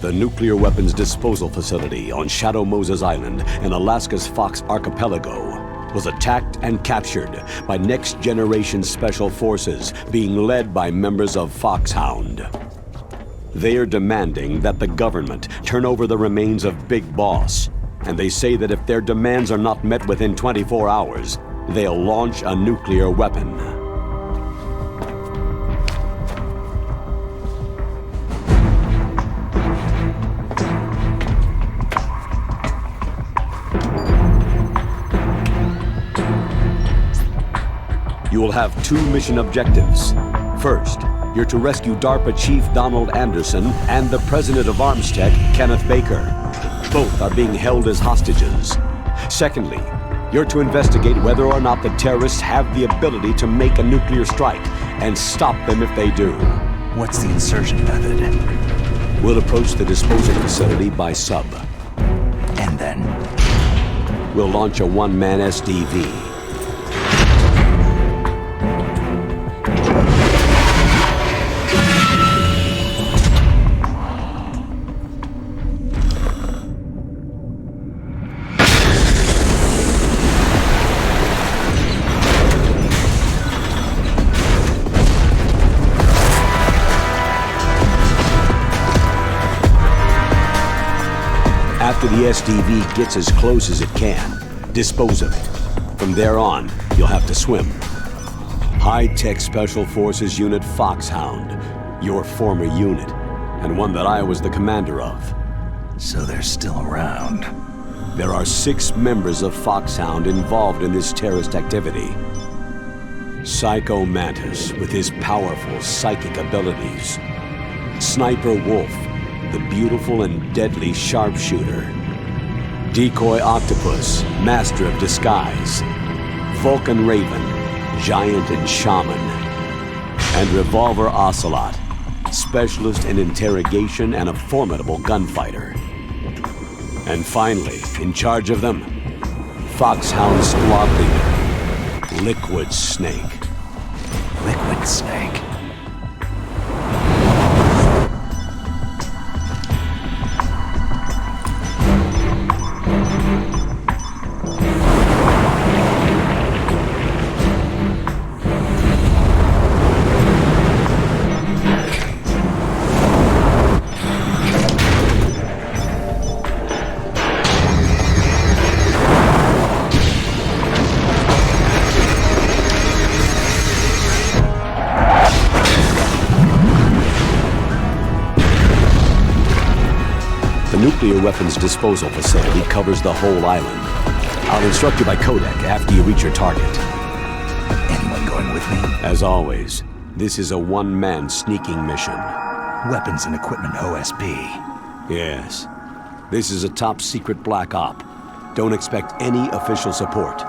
The nuclear weapons disposal facility on Shadow Moses Island in Alaska's Fox Archipelago was attacked and captured by next-generation special forces being led by members of Foxhound. They are demanding that the government turn over the remains of Big Boss, and they say that if their demands are not met within 24 hours, they'll launch a nuclear weapon. You will have two mission objectives. First, you're to rescue DARPA Chief Donald Anderson and the President of Armstech, Kenneth Baker. Both are being held as hostages. Secondly, you're to investigate whether or not the terrorists have the ability to make a nuclear strike and stop them if they do. What's the insertion method? We'll approach the disposal facility by sub. And then? We'll launch a one-man SDV. After the SDV gets as close as it can, dispose of it. From there on, you'll have to swim. High-tech Special Forces Unit Foxhound, your former unit, and one that I was the commander of. So they're still around. There are 6 members of Foxhound involved in this terrorist activity. Psycho Mantis, with his powerful psychic abilities. Sniper Wolf, the beautiful and deadly sharpshooter. Decoy Octopus, master of disguise. Vulcan Raven, giant and shaman. And Revolver Ocelot, specialist in interrogation and a formidable gunfighter. And finally, in charge of them, Foxhound squad leader, Liquid Snake. Liquid Snake. The nuclear weapons disposal facility covers the whole island. I'll instruct you by codec after you reach your target. Anyone going with me? As always, this is a one-man sneaking mission. Weapons and equipment OSP. Yes. This is a top-secret black op. Don't expect any official support.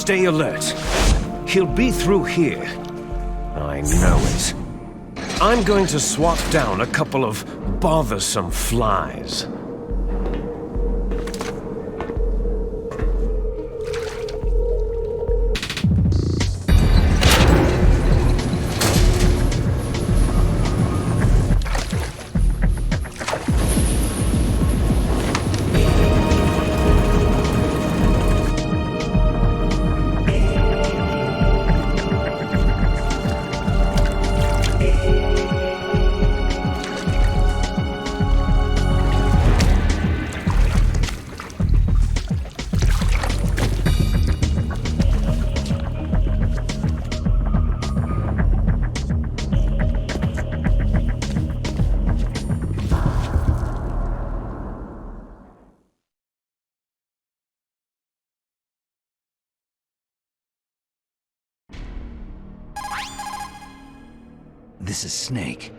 Stay alert. He'll be through here. I know it. I'm going to swat down a couple of bothersome flies. This is Snake.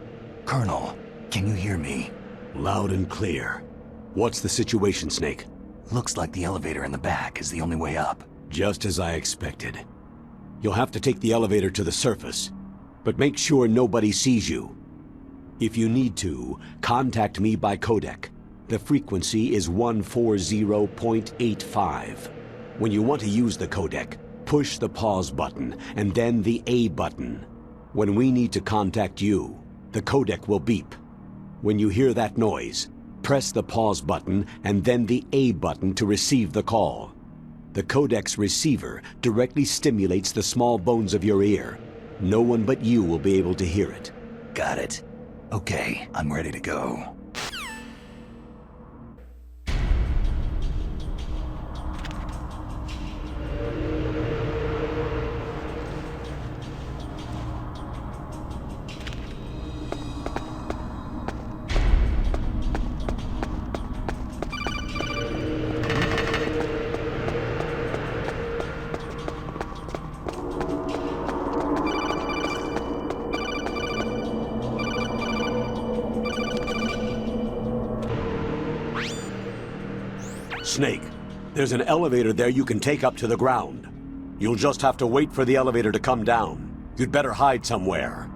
Colonel, can you hear me? Loud and clear. What's the situation, Snake? Looks like the elevator in the back is the only way up. Just as I expected. You'll have to take the elevator to the surface, but make sure nobody sees you. If you need to, contact me by codec. The frequency is 140.85. When you want to use the codec, push the pause button and then the A button. When we need to contact you, the codec will beep. When you hear that noise, press the pause button and then the A button to receive the call. The codec's receiver directly stimulates the small bones of your ear. No one but you will be able to hear it. Got it. Okay, I'm ready to go. Snake, there's an elevator there you can take up to the ground. You'll just have to wait for the elevator to come down. You'd better hide somewhere.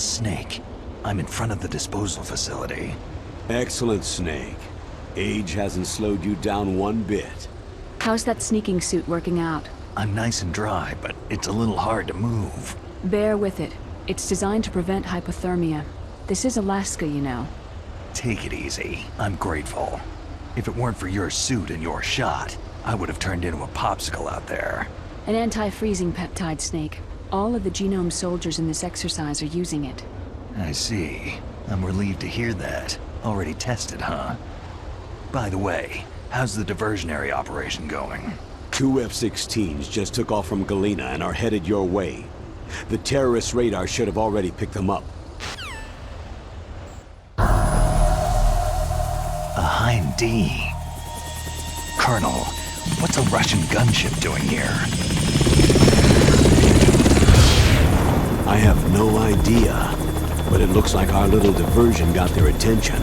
Snake. I'm in front of the disposal facility. Excellent, Snake. Age hasn't slowed you down one bit. How's that sneaking suit working out? I'm nice and dry, but it's a little hard to move. Bear with it. It's designed to prevent hypothermia. This is Alaska, you know. Take it easy. I'm grateful. If it weren't for your suit and your shot, I would have turned into a popsicle out there. An anti-freezing peptide, Snake. All of the genome soldiers in this exercise are using it. I see. I'm relieved to hear that. Already tested, huh? By the way, how's the diversionary operation going? 2 F-16s just took off from Galena and are headed your way. The terrorist radar should have already picked them up. A Hind D. Colonel, what's a Russian gunship doing here? I have no idea, but it looks like our little diversion got their attention.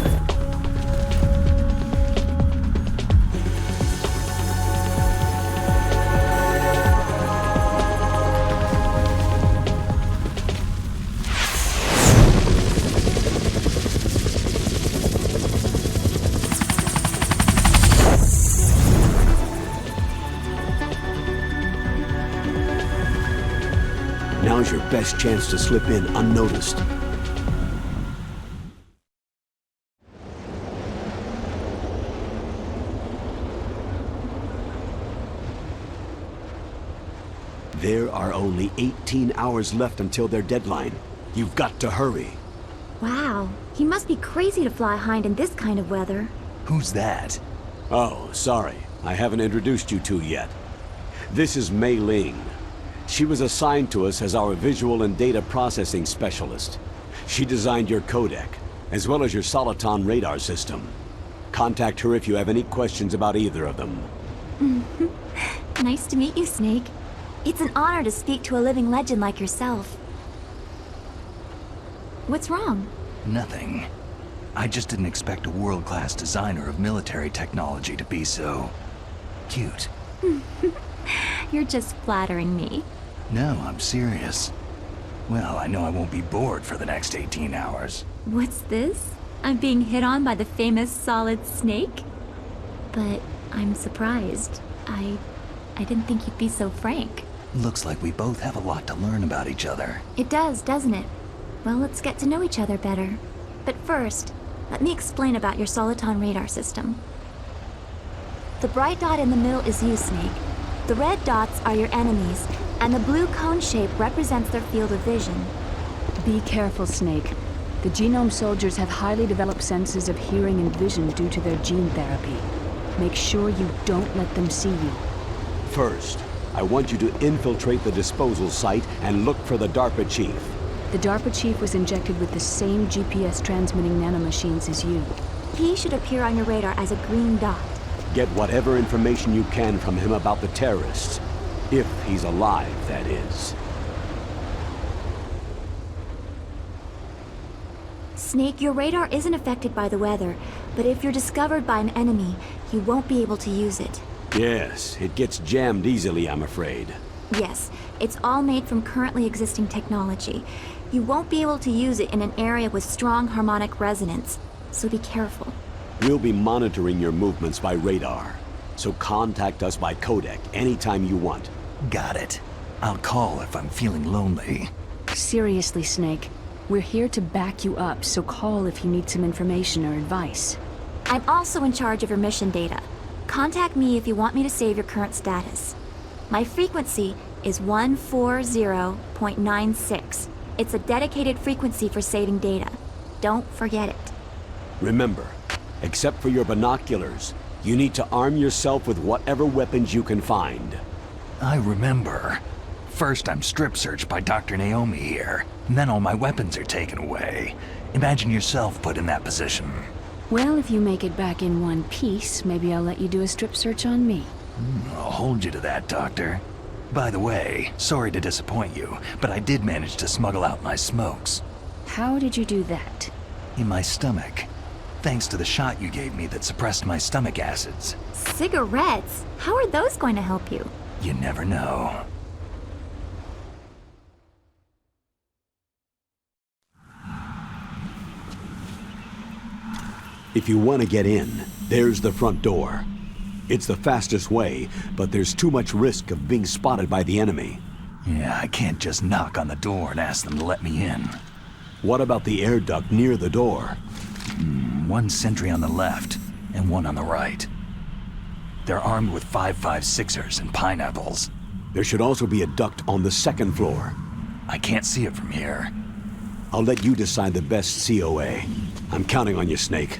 Now's your best chance to slip in unnoticed. There are only 18 hours left until their deadline. You've got to hurry. Wow, he must be crazy to fly Hind in this kind of weather. Who's that? Oh, sorry. I haven't introduced you two yet. This is Mei Ling. She was assigned to us as our visual and data processing specialist. She designed your codec, as well as your Soliton radar system. Contact her if you have any questions about either of them. Nice to meet you, Snake. It's an honor to speak to a living legend like yourself. What's wrong? Nothing. I just didn't expect a world-class designer of military technology to be so... cute. You're just flattering me. No, I'm serious. Well, I know I won't be bored for the next 18 hours. What's this? I'm being hit on by the famous Solid Snake? But I'm surprised. I didn't think you'd be so frank. Looks like we both have a lot to learn about each other. It does, doesn't it? Well, let's get to know each other better. But first, let me explain about your Soliton radar system. The bright dot in the middle is you, Snake. The red dots are your enemies, and the blue cone shape represents their field of vision. Be careful, Snake. The genome soldiers have highly developed senses of hearing and vision due to their gene therapy. Make sure you don't let them see you. First, I want you to infiltrate the disposal site and look for the DARPA chief. The DARPA chief was injected with the same GPS transmitting nanomachines as you. He should appear on your radar as a green dot. Get whatever information you can from him about the terrorists. If he's alive, that is. Snake, your radar isn't affected by the weather, but if you're discovered by an enemy, you won't be able to use it. Yes, it gets jammed easily, I'm afraid. Yes, it's all made from currently existing technology. You won't be able to use it in an area with strong harmonic resonance, so be careful. We'll be monitoring your movements by radar, so contact us by codec anytime you want. Got it. I'll call if I'm feeling lonely. Seriously, Snake. We're here to back you up, so call if you need some information or advice. I'm also in charge of your mission data. Contact me if you want me to save your current status. My frequency is 140.96. It's a dedicated frequency for saving data. Don't forget it. Remember, except for your binoculars, you need to arm yourself with whatever weapons you can find. I remember. First I'm strip searched by Dr. Naomi here, and then all my weapons are taken away. Imagine yourself put in that position. Well, if you make it back in one piece, maybe I'll let you do a strip search on me. I'll hold you to that, Doctor. By the way, sorry to disappoint you, but I did manage to smuggle out my smokes. How did you do that? In my stomach. Thanks to the shot you gave me that suppressed my stomach acids. Cigarettes? How are those going to help you? You never know. If you want to get in, there's the front door. It's the fastest way, but there's too much risk of being spotted by the enemy. Yeah, I can't just knock on the door and ask them to let me in. What about the air duct near the door? One sentry on the left, and one on the right. They're armed with 5.56ers and pineapples. There should also be a duct on the second floor. I can't see it from here. I'll let you decide the best COA. I'm counting on you, Snake.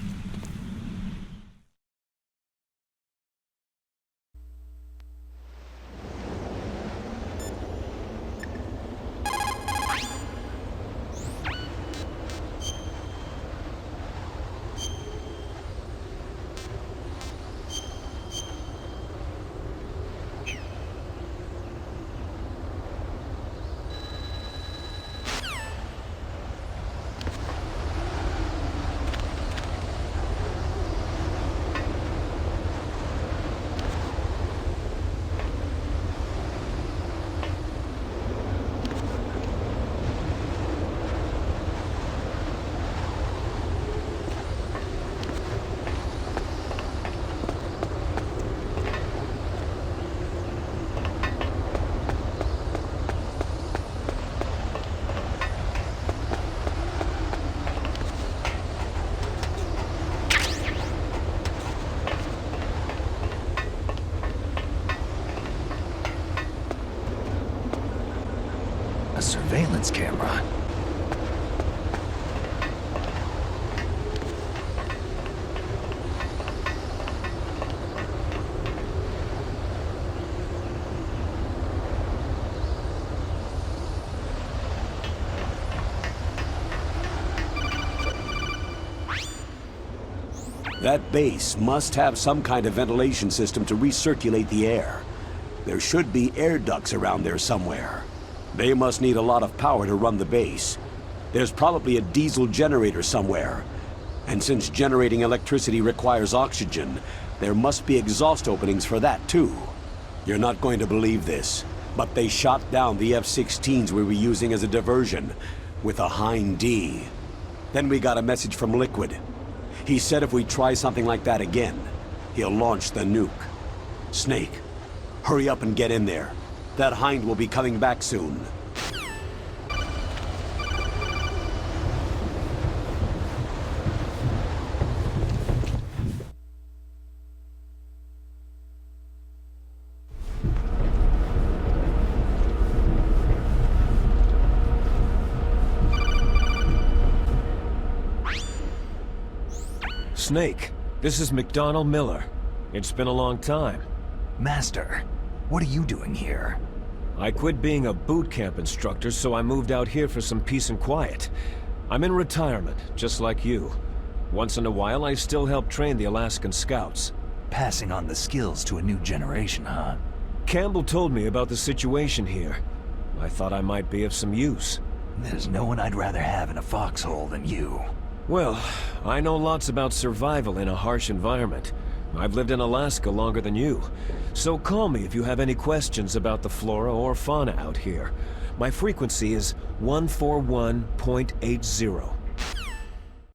A surveillance camera. That base must have some kind of ventilation system to recirculate the air. There should be air ducts around there somewhere. They must need a lot of power to run the base. There's probably a diesel generator somewhere. And since generating electricity requires oxygen, there must be exhaust openings for that too. You're not going to believe this, but they shot down the F-16s we were using as a diversion with a Hind D. Then we got a message from Liquid. He said if we try something like that again, he'll launch the nuke. Snake, hurry up and get in there. That Hind will be coming back soon. Snake, this is McDonald Miller. It's been a long time. Master, what are you doing here? I quit being a boot camp instructor, so I moved out here for some peace and quiet. I'm in retirement, just like you. Once in a while, I still help train the Alaskan Scouts. Passing on the skills to a new generation, huh? Campbell told me about the situation here. I thought I might be of some use. There's no one I'd rather have in a foxhole than you. Well, I know lots about survival in a harsh environment. I've lived in Alaska longer than you. So call me if you have any questions about the flora or fauna out here. My frequency is 141.80.